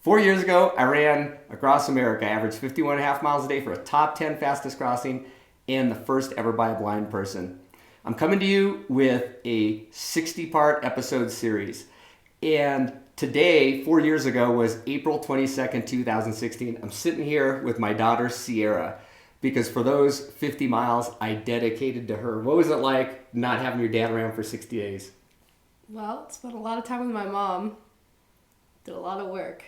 4 years ago, I ran across America. I averaged 51.5 miles a day for a top 10 fastest crossing and the first ever by a blind person. I'm coming to you with a 60-part episode series. And today, 4 years ago, was April 22nd, 2016. I'm sitting here with my daughter, Sierra, because for those 50 miles, I dedicated to her. What was it like not having your dad around for 60 days? Well, spent a lot of time with my mom. Did a lot of work.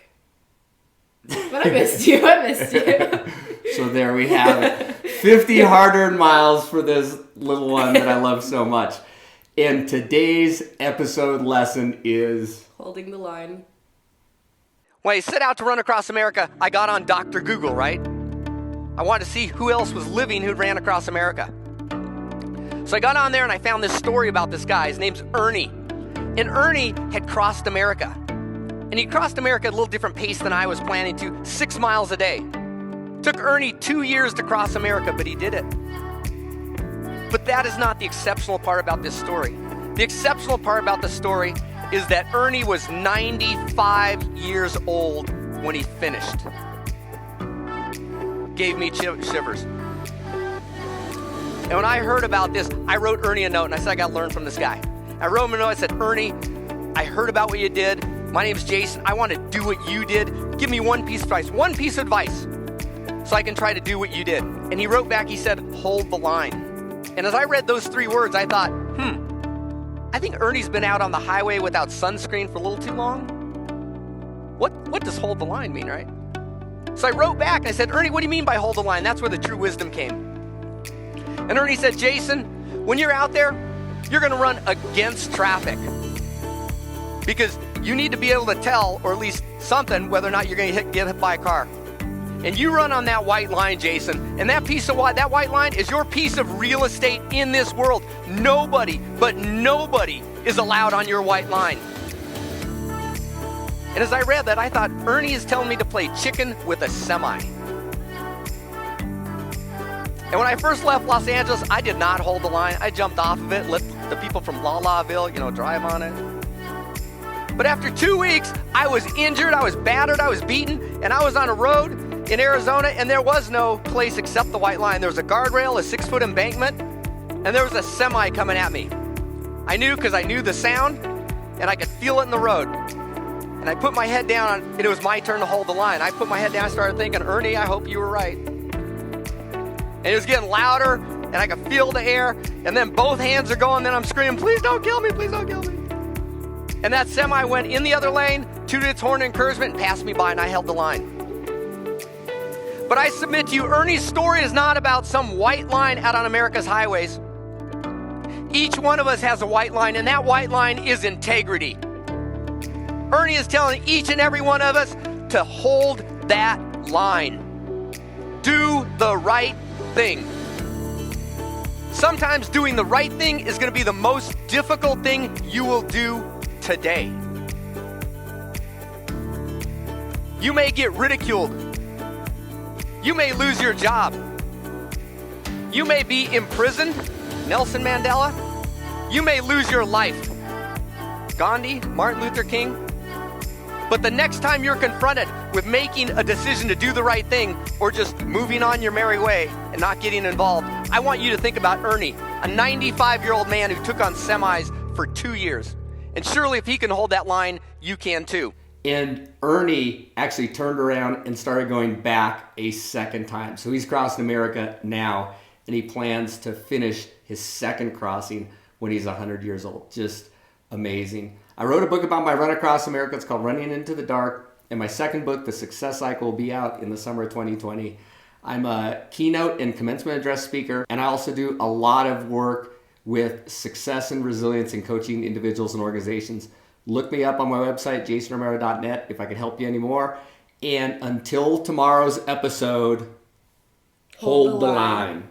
But I missed you. So there we have it. 50 hard-earned miles for this little one that I love so much. And today's episode lesson is... holding the line. When I set out to run across America, I got on Dr. Google, right? I wanted to see who else was living who'd ran across America. So I got on there and I found this story about this guy. His name's Ernie. And Ernie had crossed America. And he crossed America at a little different pace than I was planning to, 6 miles a day. Took Ernie 2 years to cross America, but he did it. But that is not the exceptional part about this story. The exceptional part about the story is that Ernie was 95 years old when he finished. Gave me shivers. And when I heard about this, I wrote Ernie a note and I said, I got to learn from this guy. I wrote him a note, I said, Ernie, I heard about what you did. My name's Jason. I want to do what you did. Give me one piece of advice, so I can try to do what you did. And he wrote back, he said, hold the line. And as I read those 3 words, I thought, I think Ernie's been out on the highway without sunscreen for a little too long. What does hold the line mean, right? So I wrote back and I said, Ernie, what do you mean by hold the line? That's where the true wisdom came. And Ernie said, Jason, when you're out there, you're going to run against traffic. Because you need to be able to tell, or at least something, whether or not you're going to get hit by a car. And you run on that white line, Jason. And that white line is your piece of real estate in this world. Nobody is allowed on your white line. And as I read that, I thought, Ernie is telling me to play chicken with a semi. And when I first left Los Angeles, I did not hold the line. I jumped off of it, let the people from La Laville, drive on it. But after 2 weeks, I was injured, I was battered, I was beaten, and I was on a road in Arizona, and there was no place except the white line. There was a guardrail, a 6-foot embankment, and there was a semi coming at me. I knew because I knew the sound, and I could feel it in the road. And I put my head down, and it was my turn to hold the line. I put my head down and started thinking, Ernie, I hope you were right. And it was getting louder, and I could feel the air, and then both hands are going, then I'm screaming, please don't kill me, please don't kill me. And that semi went in the other lane, tooted its horn of encouragement, and passed me by, and I held the line. But I submit to you, Ernie's story is not about some white line out on America's highways. Each one of us has a white line, and that white line is integrity. Ernie is telling each and every one of us to hold that line. Do the right thing. Sometimes doing the right thing is going to be the most difficult thing you will do today. You may get ridiculed. You may lose your job. You may be imprisoned, Nelson Mandela. You may lose your life, Gandhi, Martin Luther King. But the next time you're confronted with making a decision to do the right thing or just moving on your merry way and not getting involved, I want you to think about Ernie, a 95-year-old man who took on semis for 2 years. And surely if he can hold that line, you can too. And Ernie actually turned around and started going back a second time. So he's crossed America now, and he plans to finish his second crossing when he's 100 years old. Just amazing. I wrote a book about my run across America. It's called Running into the Dark. And my second book, The Success Cycle, will be out in the summer of 2020. I'm a keynote and commencement address speaker, and I also do a lot of work with success and resilience in coaching individuals and organizations. Look me up on my website, jasonromero.net, if I can help you anymore. And until tomorrow's episode, hold the line.